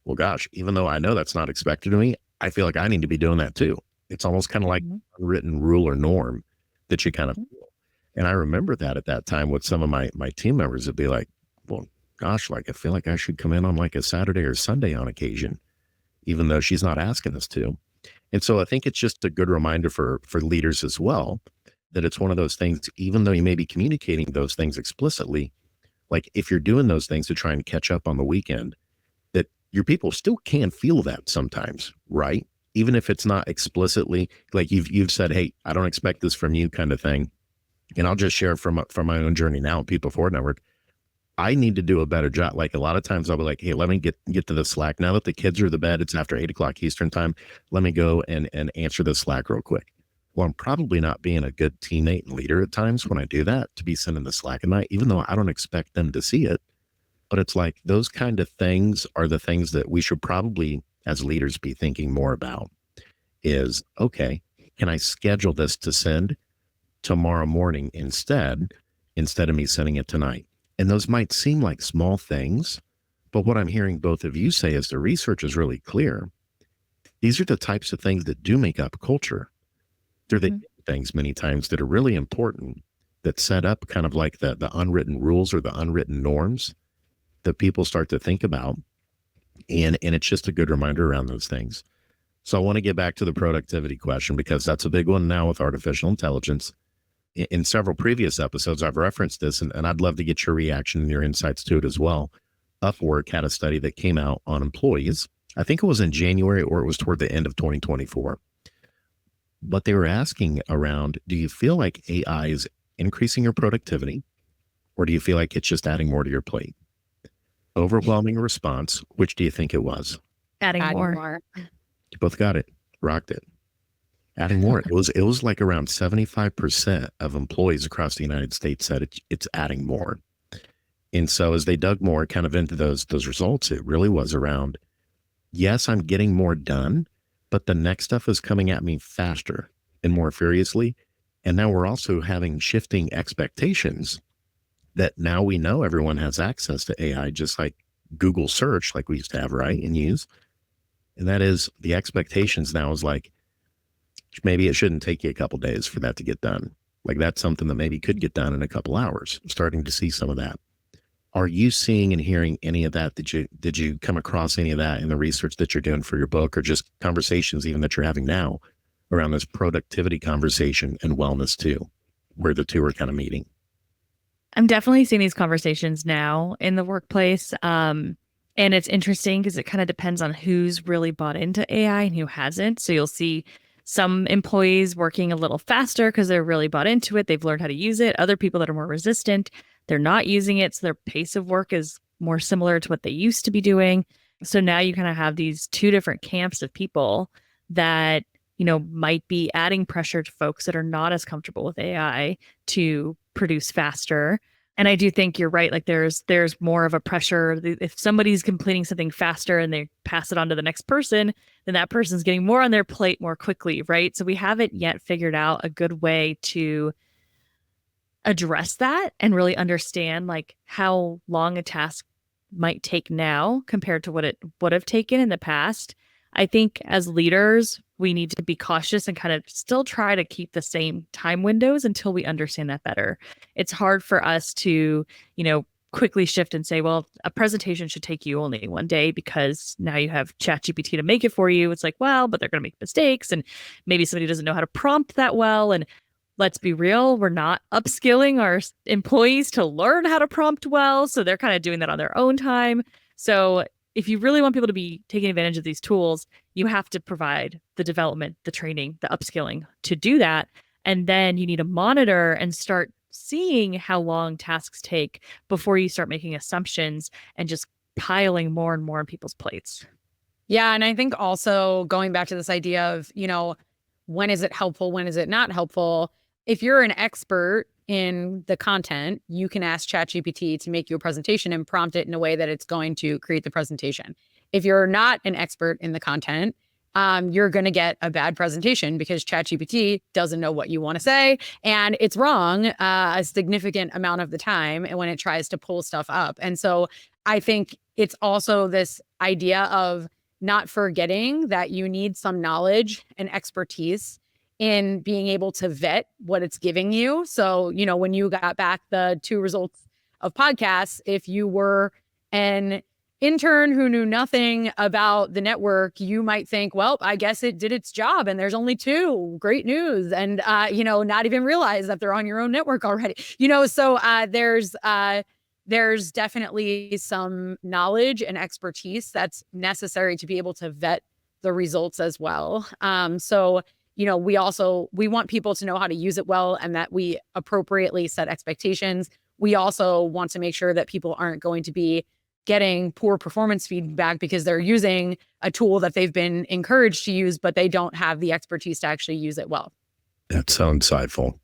well, gosh, even though I know that's not expected of me, I feel like I need to be doing that too. It's almost kind of like unwritten rule or norm that you kind of feel. And I remember that at that time with some of my team members would be like, well, gosh, like I feel like I should come in on like a Saturday or Sunday on occasion, even though she's not asking us to. And so I think it's just a good reminder for leaders as well, that it's one of those things, even though you may be communicating those things explicitly, like if you're doing those things to try and catch up on the weekend, that your people still can feel that sometimes, right? Even if it's not explicitly, like you've said, hey, I don't expect this from you kind of thing. And I'll just share from my own journey now at People Forward Network. I need to do a better job. Like a lot of times I'll be like, hey, let me get to the Slack. Now that the kids are to bed, it's after 8:00 Eastern time. Let me go and answer the Slack real quick. Well, I'm probably not being a good teammate and leader at times when I do that, to be sending the Slack at night, even though I don't expect them to see it. But it's like those kind of things are the things that we should probably, as leaders, be thinking more about is, okay, can I schedule this to send tomorrow morning instead of me sending it tonight? And those might seem like small things, but what I'm hearing both of you say is the research is really clear. These are the types of things that do make up culture. They're the things many times that are really important, that set up kind of like the unwritten rules or the unwritten norms that people start to think about. And it's just a good reminder around those things. So I want to get back to the productivity question, because that's a big one now with artificial intelligence. In several previous episodes, I've referenced this, and I'd love to get your reaction and your insights to it as well. Upwork had a study that came out on employees. I think it was in January or it was toward the end of 2024. But they were asking around, do you feel like AI is increasing your productivity, or do you feel like it's just adding more to your plate? Overwhelming response. Which do you think it was? Adding more. You both got it. Rocked it. Adding more. It was like around 75% of employees across the United States said it's adding more. And so as they dug more kind of into those results, it really was around, yes, I'm getting more done, but the next stuff is coming at me faster and more furiously. And now we're also having shifting expectations that now we know everyone has access to AI, just like Google search, like we used to have, right, and use. And that is the expectations now is like, maybe it shouldn't take you a couple days for that to get done. Like that's something that maybe could get done in a couple hours. I'm starting to see some of that. Are you seeing and hearing any of that? Did you come across any of that in the research that you're doing for your book, or just conversations even that you're having now around this productivity conversation and wellness too, where the two are kind of meeting? I'm definitely seeing these conversations now in the workplace. And it's interesting because it kind of depends on who's really bought into AI and who hasn't. So you'll see some employees working a little faster because they're really bought into it. They've learned how to use it. Other people that are more resistant, they're not using it. So their pace of work is more similar to what they used to be doing. So now you kind of have these two different camps of people that, might be adding pressure to folks that are not as comfortable with AI to produce faster. And I do think you're right. Like there's more of a pressure. If somebody's completing something faster and they pass it on to the next person, then that person's getting more on their plate more quickly, right? So we haven't yet figured out a good way to address that and really understand like how long a task might take now compared to what it would have taken in the past. I think as leaders, we need to be cautious and kind of still try to keep the same time windows until we understand that better. It's hard for us to, quickly shift and say, well, a presentation should take you only one day because now you have ChatGPT to make it for you. It's like, well, but they're going to make mistakes and maybe somebody doesn't know how to prompt that well. And let's be real, we're not upskilling our employees to learn how to prompt well. So they're kind of doing that on their own time. So if you really want people to be taking advantage of these tools, you have to provide the development, the training, the upskilling to do that. And then you need to monitor and start seeing how long tasks take before you start making assumptions and just piling more and more on people's plates. Yeah. And I think also going back to this idea of, when is it helpful? When is it not helpful? If you're an expert in the content, you can ask ChatGPT to make you a presentation and prompt it in a way that it's going to create the presentation. If you're not an expert in the content, you're going to get a bad presentation because ChatGPT doesn't know what you want to say and it's wrong a significant amount of the time and when it tries to pull stuff up. And so I think it's also this idea of not forgetting that you need some knowledge and expertise in being able to vet what it's giving you. So, when you got back the 2 results of podcasts, if you were an intern who knew nothing about the network, you might think, well, I guess it did its job and there's only 2. Great news. And, not even realize that they're on your own network already, so there's definitely some knowledge and expertise that's necessary to be able to vet the results as well. So, we want people to know how to use it well and that we appropriately set expectations. We also want to make sure that people aren't going to be getting poor performance feedback because they're using a tool that they've been encouraged to use, but they don't have the expertise to actually use it well. That's so insightful.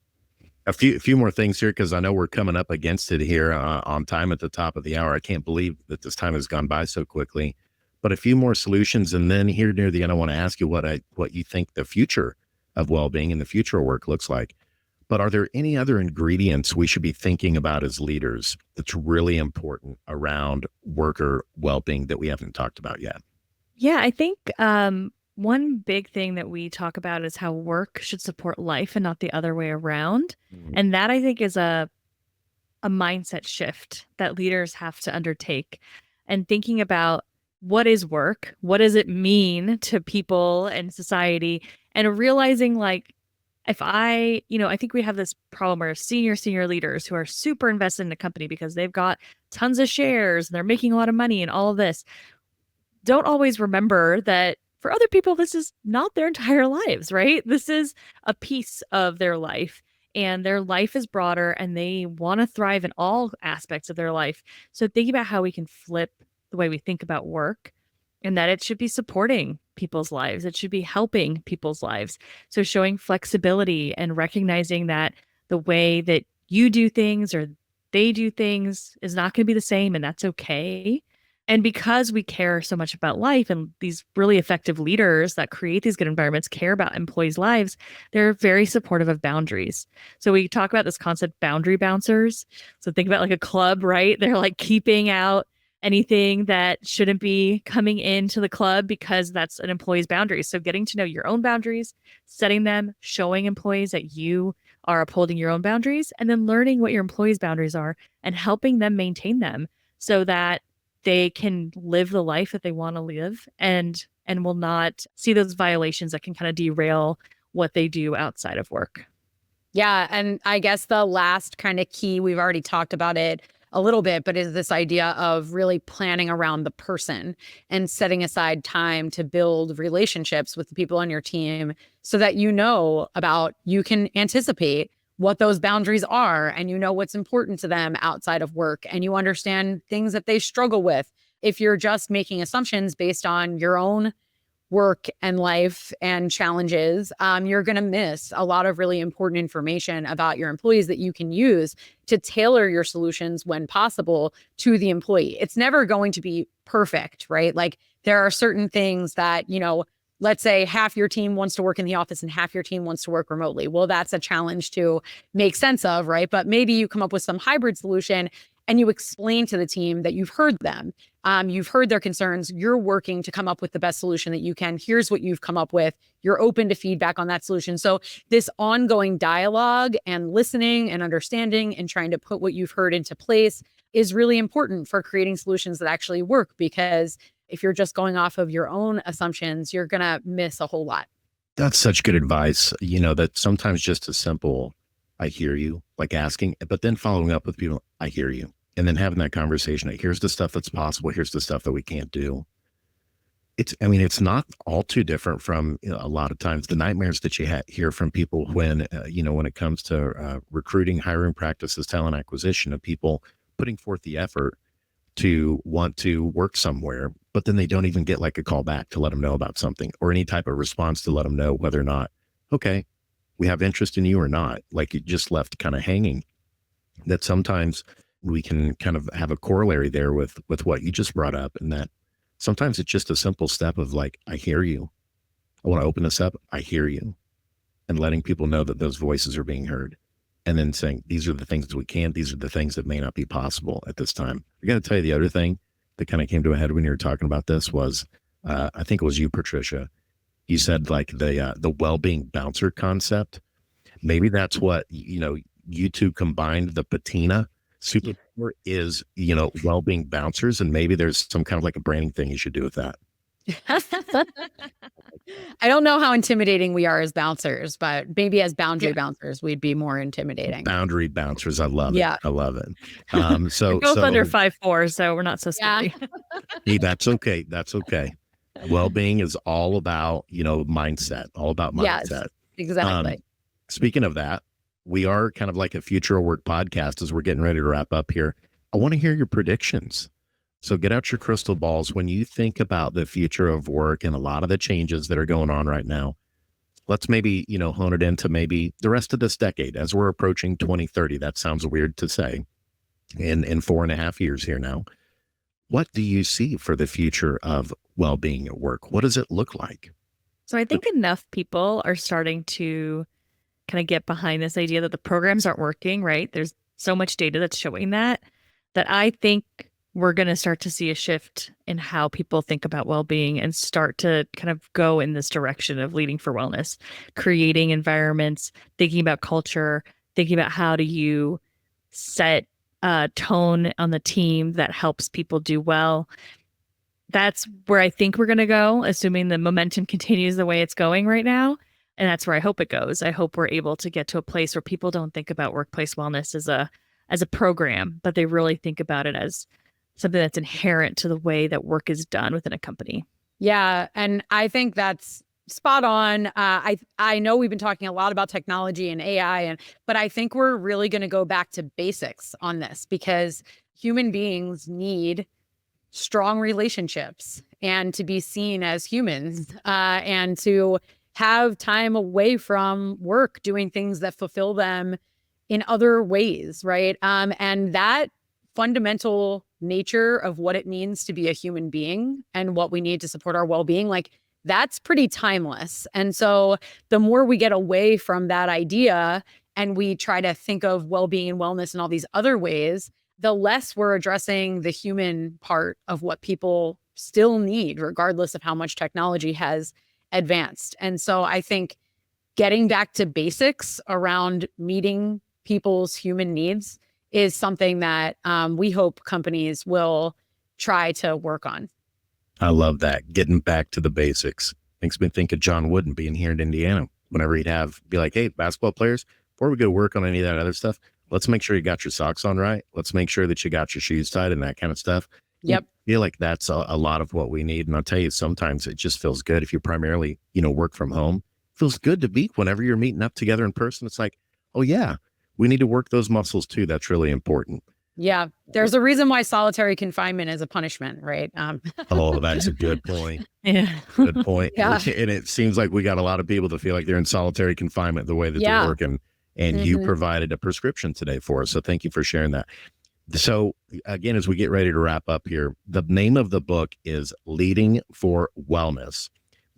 A few more things here, because I know we're coming up against it here on time at the top of the hour. I can't believe that this time has gone by so quickly. But a few more solutions, and then here near the end, I want to ask you what you think the future of well-being and the future of work looks like. But are there any other ingredients we should be thinking about as leaders that's really important around worker well-being that we haven't talked about yet? Yeah, I think one big thing that we talk about is how work should support life and not the other way around. Mm-hmm. And that I think is a mindset shift that leaders have to undertake and thinking about what is work? What does it mean to people and society? And realizing like, if I think we have this problem where senior leaders who are super invested in the company because they've got tons of shares and they're making a lot of money and all of this, don't always remember that for other people, this is not their entire lives, right? This is a piece of their life and their life is broader and they want to thrive in all aspects of their life. So think about how we can flip the way we think about work and that it should be supporting people's lives. It should be helping people's lives. So showing flexibility and recognizing that the way that you do things or they do things is not going to be the same, and that's okay. And because we care so much about life and these really effective leaders that create these good environments care about employees' lives, they're very supportive of boundaries. So we talk about this concept, boundary bouncers. So think about like a club, right? They're like keeping out anything that shouldn't be coming into the club because that's an employee's boundaries. So getting to know your own boundaries, setting them, showing employees that you are upholding your own boundaries, and then learning what your employees' boundaries are and helping them maintain them so that they can live the life that they want to live and will not see those violations that can kind of derail what they do outside of work. Yeah. And I guess the last kind of key, we've already talked about it a little bit, but is this idea of really planning around the person and setting aside time to build relationships with the people on your team so that you can anticipate what those boundaries are and what's important to them outside of work and you understand things that they struggle with. If you're just making assumptions based on your own work and life and challenges, you're going to miss a lot of really important information about your employees that you can use to tailor your solutions when possible to the employee. It's never going to be perfect, right? Like there are certain things that, let's say half your team wants to work in the office and half your team wants to work remotely. Well, that's a challenge to make sense of, right? But maybe you come up with some hybrid solution and you explain to the team that you've heard them. You've heard their concerns. You're working to come up with the best solution that you can. Here's what you've come up with. You're open to feedback on that solution. So this ongoing dialogue and listening and understanding and trying to put what you've heard into place is really important for creating solutions that actually work, because if you're just going off of your own assumptions, you're going to miss a whole lot. That's such good advice. That sometimes just a simple, I hear you, like asking, but then following up with people, I hear you. And then having that conversation, like, here's the stuff that's possible. Here's the stuff that we can't do. It's not all too different from a lot of times the nightmares that you hear from people when it comes to recruiting, hiring practices, talent acquisition, of people putting forth the effort to want to work somewhere, but then they don't even get like a call back to let them know about something or any type of response to let them know whether or not, okay, we have interest in you or not. Like, you just left kind of hanging. That sometimes we can kind of have a corollary there with what you just brought up, and that sometimes it's just a simple step of like, I hear you. I want to open this up. I hear you. And letting people know that those voices are being heard. And then saying, these are the things that we can, these are the things that may not be possible at this time. I got to tell you, the other thing that kind of came to a head when you were talking about this was, I think it was you, Patricia. You said like the well-being bouncer concept. Maybe that's what, you two combined. The Katina superpower is, well-being bouncers. And maybe there's some kind of like a branding thing you should do with that. I don't know how intimidating we are as bouncers, but maybe as boundary bouncers, we'd be more intimidating. Boundary bouncers. I love it. I love it. We're both under 5'4", so we're not so scary. Hey, that's okay. That's okay. Well-being is all about, mindset, all about mindset. Yes, exactly. Speaking of that, we are kind of like a future of work podcast as we're getting ready to wrap up here. I want to hear your predictions. So get out your crystal balls. When you think about the future of work and a lot of the changes that are going on right now, let's maybe, hone it into maybe the rest of this decade as we're approaching 2030. That sounds weird to say in 4.5 years here now. What do you see for the future of well-being at work? What does it look like? So I think enough people are starting to kind of get behind this idea that the programs aren't working, right? There's so much data that's showing that I think we're going to start to see a shift in how people think about well-being and start to kind of go in this direction of leading for wellness, creating environments, thinking about culture, thinking about how do you set a tone on the team that helps people do well. That's where I think we're going to go, assuming the momentum continues the way it's going right now. And that's where I hope it goes. I hope we're able to get to a place where people don't think about workplace wellness as a program, but they really think about it as something that's inherent to the way that work is done within a company. Yeah. And I think that's spot on. I know we've been talking a lot about technology and AI, but I think we're really going to go back to basics on this, because human beings need strong relationships and to be seen as humans, and to have time away from work doing things that fulfill them in other ways, right? And that fundamental nature of what it means to be a human being and what we need to support our well-being, like, that's pretty timeless. And so the more we get away from that idea and we try to think of well-being and wellness in all these other ways, the less we're addressing the human part of what people still need, regardless of how much technology has advanced. And so I think getting back to basics around meeting people's human needs is something that we hope companies will try to work on. I love that. Getting back to the basics. Makes me think of John Wooden being here in Indiana. Whenever he'd be like, hey, basketball players, before we go to work on any of that other stuff, let's make sure you got your socks on right. Let's make sure that you got your shoes tied and that kind of stuff. Yep. I feel like that's a lot of what we need. And I'll tell you, sometimes it just feels good if you primarily, work from home. It feels good to be whenever you're meeting up together in person. It's like, oh yeah, we need to work those muscles too. That's really important. Yeah. There's a reason why solitary confinement is a punishment, right? Oh, that's a good point. Yeah. Good point. Yeah. And it seems like we got a lot of people that feel like they're in solitary confinement the way that they're working. And you provided a prescription today for us. So thank you for sharing that. So again, as we get ready to wrap up here, the name of the book is Leading for Wellness.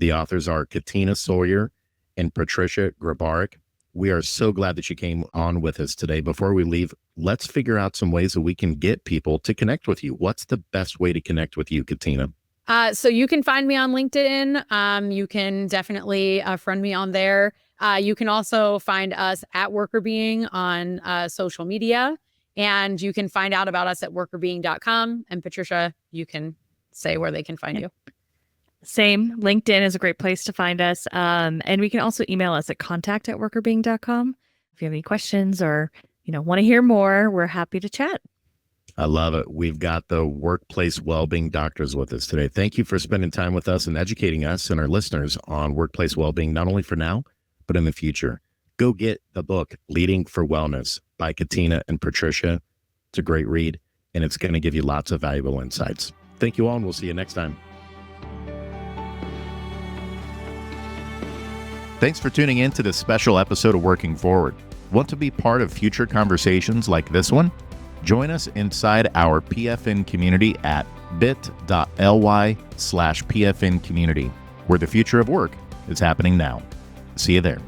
The authors are Katina Sawyer and Patricia Grabarek. We are so glad that you came on with us today. Before we leave, let's figure out some ways that we can get people to connect with you. What's the best way to connect with you, Katina? So you can find me on LinkedIn. You can definitely friend me on there. You can also find us at Worker Being on social media, and you can find out about us at workerbeing.com. And Patricia, you can say where they can find you. Same. LinkedIn is a great place to find us. And we can also email us at contact@workerbeing.com. If you have any questions or, want to hear more, we're happy to chat. I love it. We've got the workplace well-being doctors with us today. Thank you for spending time with us and educating us and our listeners on workplace well-being, not only for now, but in the future. Go get the book, Leading for Wellness by Katina and Patricia. It's a great read, and it's going to give you lots of valuable insights. Thank you all, and we'll see you next time. Thanks for tuning in to this special episode of Working Forward. Want to be part of future conversations like this one? Join us inside our PFN community at bit.ly/PFN community, where the future of work is happening now. See you there.